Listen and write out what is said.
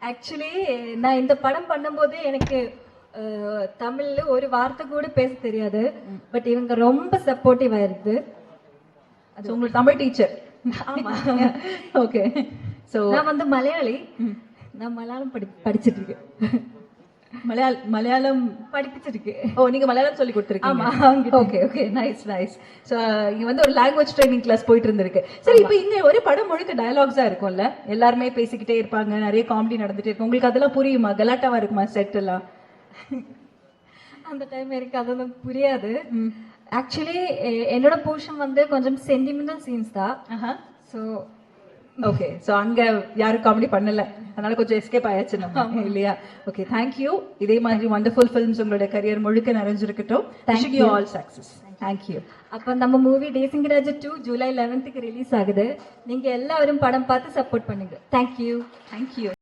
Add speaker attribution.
Speaker 1: Actually நான் இந்த படம் பண்ணும்போது எனக்கு தமிழ்ல ஒரு வார்த்தை கூட பேச தெரியாது. பட் இவங்க ரொம்ப சப்போர்ட்டிவா இருக்கு.
Speaker 2: அது உங்களுக்கு தமிழ் டீச்சர்?
Speaker 1: ஆமா.
Speaker 2: ஓகே. சோ
Speaker 1: நான் வந்து மலையாளி. நான் மலையாளம் படிச்சிட்டு இருக்கேன்.
Speaker 2: மலையாளம்
Speaker 1: படிப்பிச்சிருக்கு.
Speaker 2: ஓ, நீங்க மலையாளம் சொல்லி கொடுத்துருக்கீங்க?
Speaker 1: ஆமா.
Speaker 2: Okay okay, nice nice. So இங்க வந்து ஒரு லாங்குவேஜ் ட்ரைனிங் கிளாஸ் போயிட்டு இருந்திருக்கு. சரி, இப்போ இங்க ஒரு படம் முழுக்க டயலாக்ஸா இருக்கும்ல, எல்லாருமே பேசிக்கிட்டே இருப்பாங்க, நிறைய காமெடி நடந்துட்டே இருக்கும். உங்களுக்கு அதெல்லாம் புரியுமா? கலாட்டாவா இருக்குமா செட் எல்லாம்?
Speaker 1: அந்த டைம் எனக்கு அதெல்லாம் புரியாது. ஆக்சுவலி என்னோட போர்ஷன் வந்து கொஞ்சம் சென்டிமெண்டல் சீன்ஸ் தான். So
Speaker 2: okay. சோ அங்க யாரும் காமெடி பண்ணல, அதனால கொஞ்சம் எஸ்கேப் ஆயாச்சு நம்ம, இல்லையா? Okay, thank you. இதே மாதிரி வண்டர்ஃபுல் ஃபிலிம்ஸ் உங்களோட கரியர் முழுக்க நிறைஞ்சிருக்கட்டும். Wishing you all success. Thank you.
Speaker 1: அப்ப நம்ம மூவி தேசிங்கராஜ் 2 ஜூலை 11th ரிலீஸ் ஆகுது. நீங்க எல்லாரும் படம் பார்த்து சப்போர்ட் பண்ணுங்க. தேங்க்யூ.